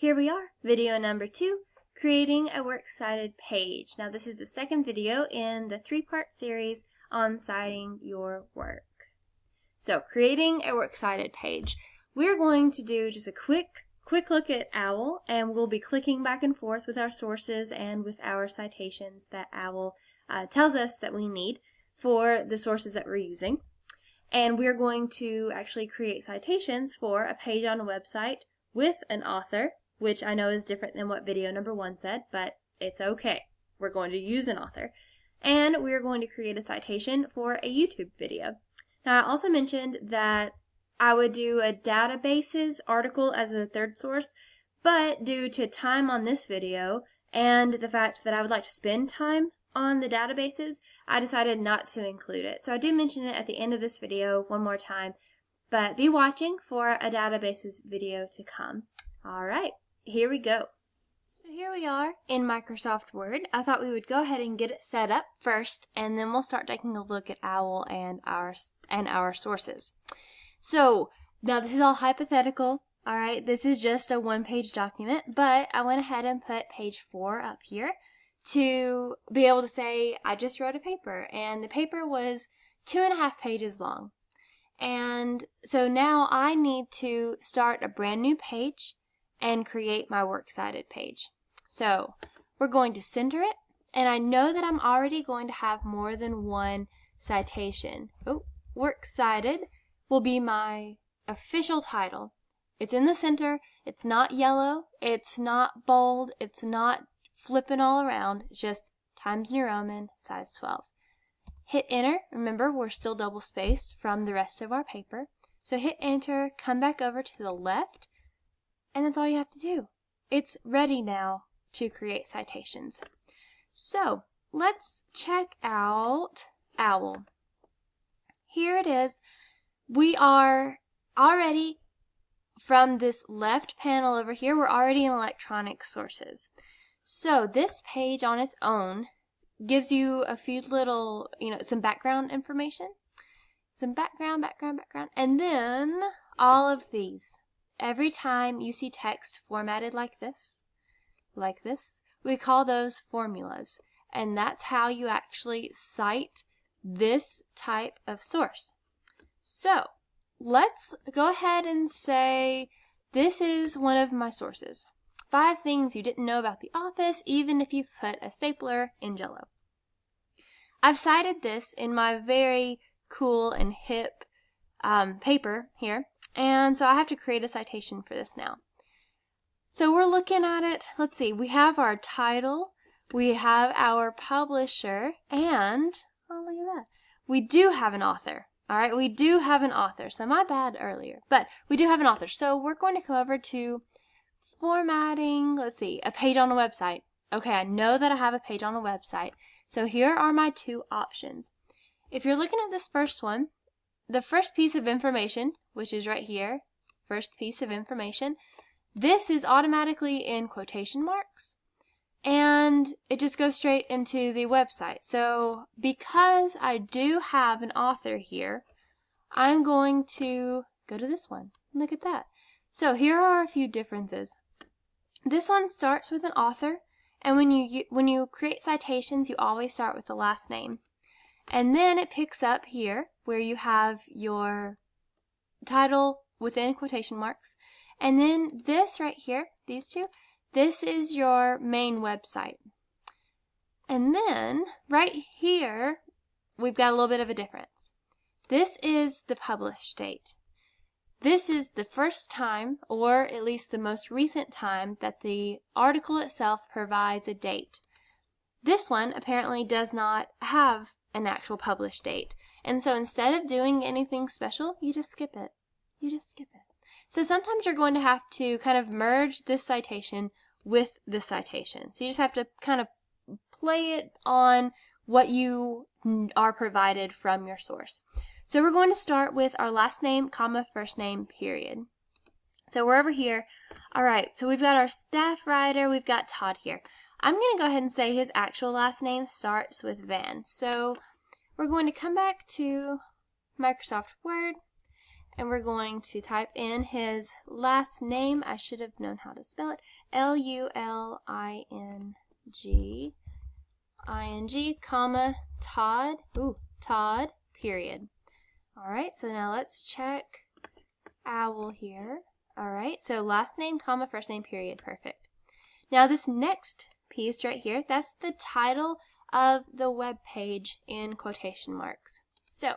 Here we are, video number 2, creating a works cited page. Now this is the second video in the 3-part series on citing your work. So creating a works cited page. We're going to do just a quick look at OWL, and we'll be clicking back and forth with our sources and with our citations that OWL tells us that we need for the sources that we're using. And we're going to actually create citations for a page on a website with an author, which I know is different than what video number 1 said, but it's okay. We're going to use an author. And we're going to create a citation for a YouTube video. Now I also mentioned that I would do a databases article as a third source, but due to time on this video and the fact that I would like to spend time on the databases, I decided not to include it. So I do mention it at the end of this video one more time, but be watching for a databases video to come. Alright, here we go. So here we are in Microsoft Word. I thought we would go ahead and get it set up first, and then we'll start taking a look at OWL and our sources. So now this is all hypothetical. Alright, this is just a 1-page document, but I went ahead and put page 4 up here to be able to say I just wrote a paper, and the paper was 2.5 pages long. And so now I need to start a brand new page and create my works cited page. So we're going to center it, and I know that I'm already going to have more than one citation. Oh, works cited will be my official title. It's in the center, it's not yellow, it's not bold, it's not flipping all around, it's just Times New Roman, size 12. Hit enter. Remember, we're still double spaced from the rest of our paper. So hit enter, come back over to the left, and that's all you have to do. It's ready now to create citations. So let's check out OWL. Here it is. We are already, from this left panel over here, we're already in electronic sources. So this page on its own gives you a few little, some background information. Some background, and then all of these. Every time you see text formatted like this, we call those formulas. And that's how you actually cite this type of source. So let's go ahead and say this is one of my sources. 5 things you didn't know about the office, even if you put a stapler in Jell-O. I've cited this in my very cool and hip paper here, and so I have to create a citation for this now. So we're looking at it, let's see, we have our title, we have our publisher, and, oh look at that, we do have an author. Alright, we do have an author, so my bad earlier, but we do have an author. So we're going to come over to formatting, let's see, a page on a website. Okay, I know that I have a page on a website. So here are my 2 options. If you're looking at this first one, the first piece of information, which is right here, first piece of information, this is automatically in quotation marks, and it just goes straight into the website. So because I do have an author here, I'm going to go to this one. Look at that. So here are a few differences. This one starts with an author, and when you create citations, you always start with the last name. And then it picks up here where you have your title within quotation marks. And then this right here, these 2, this is your main website. And then right here, we've got a little bit of a difference. This is the published date. This is the first time, or at least the most recent time, that the article itself provides a date. This one apparently does not have an actual published date. And so instead of doing anything special, you just skip it. So sometimes you're going to have to kind of merge this citation with this citation. So you just have to kind of play it on what you are provided from your source. So we're going to start with our last name, comma, first name, period. So we're over here. Alright, so we've got our staff writer, we've got Todd here. I'm going to go ahead and say his actual last name starts with Van. So we're going to come back to Microsoft Word, and we're going to type in his last name. I should have known how to spell it. L-U-L-I-N-G, comma, Todd, Todd, period. Alright, so now let's check Owl here. Alright, so last name, comma, first name, period. Perfect. Now this next piece right here, that's the title of the web page in quotation marks. So,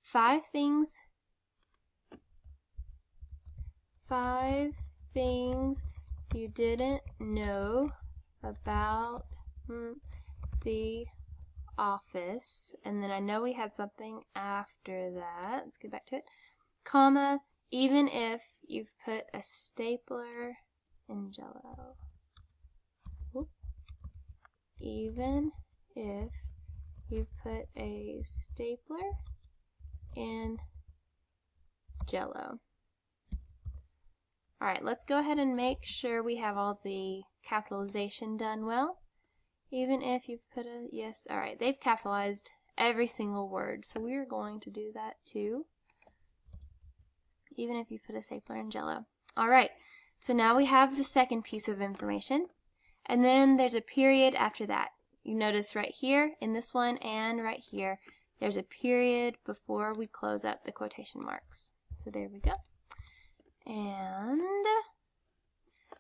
5 things you didn't know about the office. And then I know we had something after that. Let's get back to it. Comma, even if you've put a stapler in Jell-O. Even if you've put a stapler in Jell-O. Alright, let's go ahead and make sure we have all the capitalization done well. Even if you've put a, yes, alright, they've capitalized every single word, so we're going to do that too. Even if you put a stapler in Jell-O. Alright, so now we have the second piece of information, and then there's a period after that. You notice right here in this one and right here, there's a period before we close up the quotation marks. So there we go. And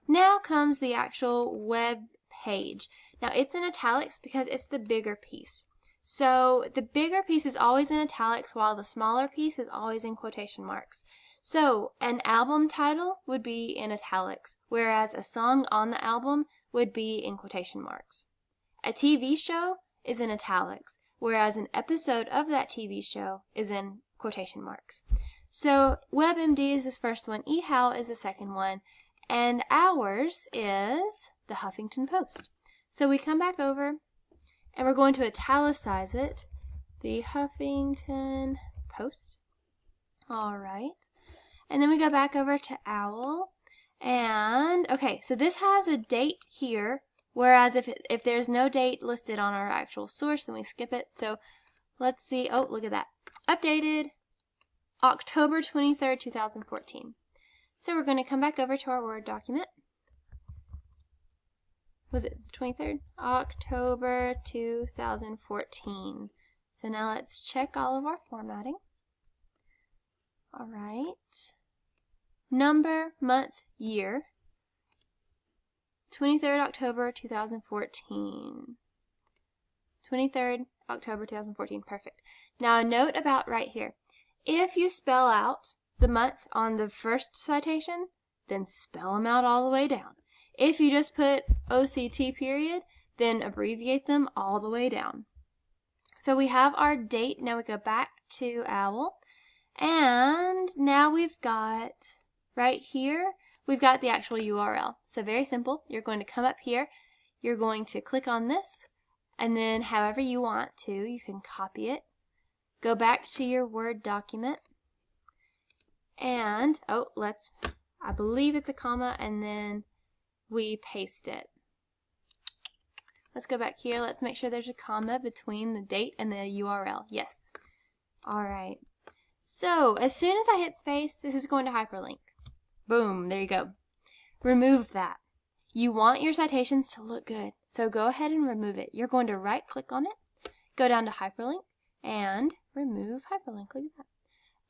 now comes the actual web page. Now it's in italics because it's the bigger piece. So the bigger piece is always in italics while the smaller piece is always in quotation marks. So an album title would be in italics, whereas a song on the album would be in quotation marks. A TV show is in italics, whereas an episode of that TV show is in quotation marks. So WebMD is this first one, eHow is the second one, and ours is the Huffington Post. So we come back over and we're going to italicize it, the Huffington Post. Alright. And then we go back over to Owl. And, okay, so this has a date here, whereas if there's no date listed on our actual source, then we skip it. So let's see, oh, look at that. Updated October 23rd, 2014. So we're going to come back over to our Word document. Was it the 23rd? October 2014. So now let's check all of our formatting. Alright. Number, month, year. 23rd October 2014. 23rd October 2014. Perfect. Now a note about right here. If you spell out the month on the first citation, then spell them out all the way down. If you just put OCT period, then abbreviate them all the way down. So we have our date. Now we go back to Owl. And now we've got, right here, we've got the actual URL. So very simple. You're going to come up here. You're going to click on this. And then however you want to, you can copy it. Go back to your Word document. And, oh, I believe it's a comma, and then we paste it. Let's go back here. Let's make sure there's a comma between the date and the URL. Yes. Alright. So, as soon as I hit space, this is going to hyperlink. Boom, there you go. Remove that. You want your citations to look good, so go ahead and remove it. You're going to right-click on it, go down to hyperlink, and remove hyperlink. Look at that.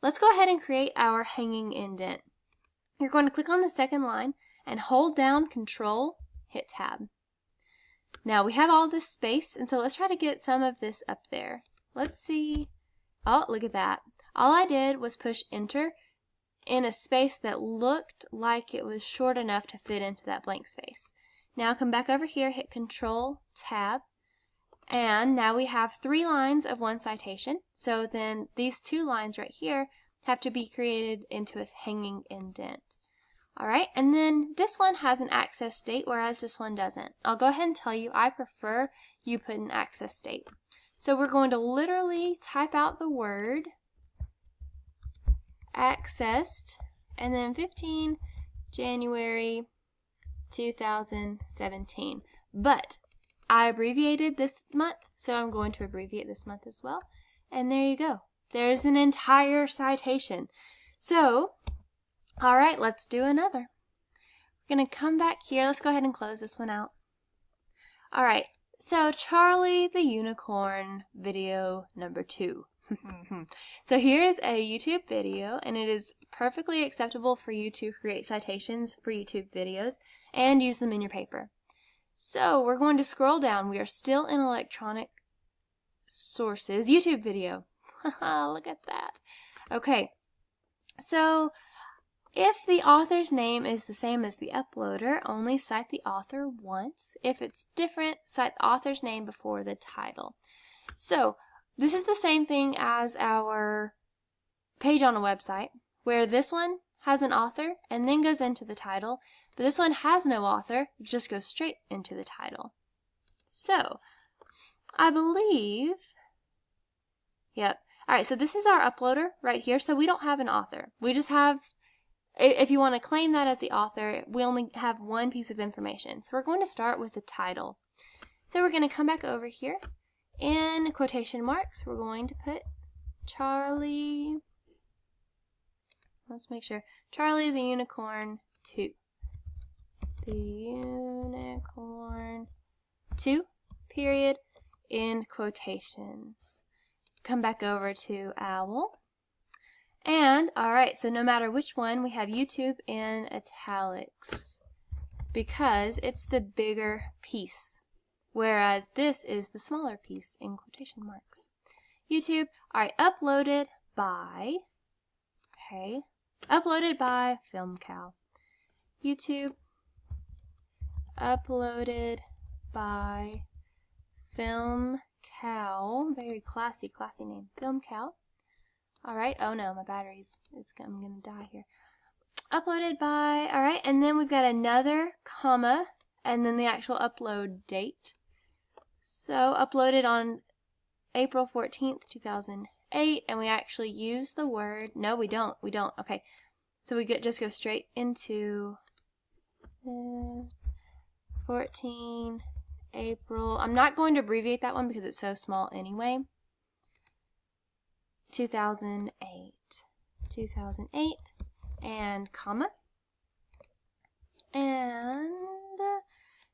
Let's go ahead and create our hanging indent. You're going to click on the second line and hold down Control, hit Tab. Now we have all this space, and so let's try to get some of this up there. Let's see. Oh, look at that. All I did was push Enter in a space that looked like it was short enough to fit into that blank space. Now come back over here, hit Control, Tab, and now we have 3 lines of one citation. So then these 2 lines right here have to be created into a hanging indent. Alright, and then this one has an access date, whereas this one doesn't. I'll go ahead and tell you, I prefer you put an access date. So we're going to literally type out the word accessed, and then 15 January 2017. But I abbreviated this month, so I'm going to abbreviate this month as well. And there you go. There's an entire citation. So, all right, let's do another. We're going to come back here. Let's go ahead and close this one out. All right, so Charlie the Unicorn video number 2. So here's a YouTube video, and it is perfectly acceptable for you to create citations for YouTube videos and use them in your paper. So we're going to scroll down. We are still in electronic sources, YouTube video. Look at that. Okay, so if the author's name is the same as the uploader, only cite the author once. If it's different, cite the author's name before the title. So this is the same thing as our page on a website, where this one has an author and then goes into the title, but this one has no author, it just goes straight into the title. So, I believe, yep. Alright, so this is our uploader right here, so we don't have an author. We just have, if you want to claim that as the author, we only have one piece of information. So we're going to start with the title. So we're going to come back over here. In quotation marks, we're going to put Charlie, let's make sure, Charlie the Unicorn 2. The Unicorn 2, period, in quotations. Come back over to Owl. And, alright, so no matter which one, we have YouTube in italics because it's the bigger piece, whereas this is the smaller piece in quotation marks. YouTube, alright, uploaded by Film Cow. YouTube, uploaded by Film Cow. Very classy name. Film Cow. Alright, oh no, my battery's, I'm gonna die here. Uploaded by, alright, and then we've got another comma, and then the actual upload date. So, uploaded on April 14th, 2008, and we actually use the word, no we don't, okay. So we just go straight into 14 April, I'm not going to abbreviate that one because it's so small anyway. 2008, and comma, and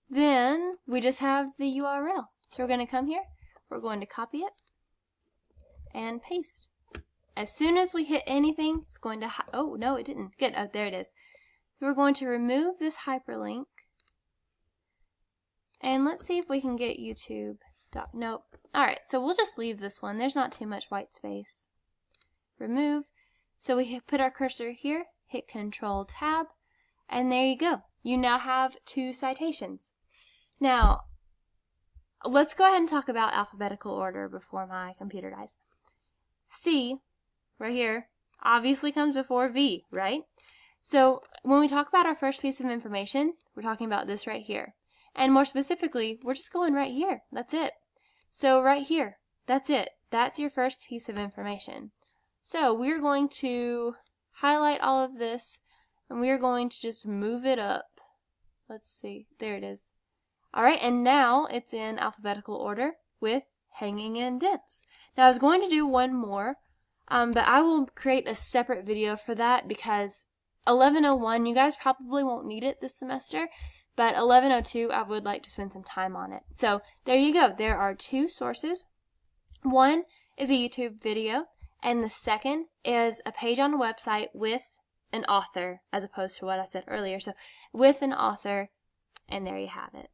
then we just have the URL. So we're going to come here, we're going to copy it, and paste. As soon as we hit anything, it's going to, oh no it didn't, good, oh there it is. We're going to remove this hyperlink, and let's see if we can get YouTube. Nope. Alright, so we'll just leave this one, there's not too much white space. Remove. So we put our cursor here, hit Control Tab, and there you go. You now have 2 citations. Now, let's go ahead and talk about alphabetical order before my computer dies. C, right here, obviously comes before V, right? So when we talk about our first piece of information, we're talking about this right here. And more specifically, we're just going right here. That's it. So right here, that's it. That's your first piece of information. So we're going to highlight all of this, and we're going to just move it up. Let's see, there it is. Alright, and now it's in alphabetical order with hanging indents. Now I was going to do one more, but I will create a separate video for that because 1101, you guys probably won't need it this semester, but 1102, I would like to spend some time on it. So there you go. There are 2 sources. One is a YouTube video, and the second is a page on a website with an author, as opposed to what I said earlier. So with an author, and there you have it.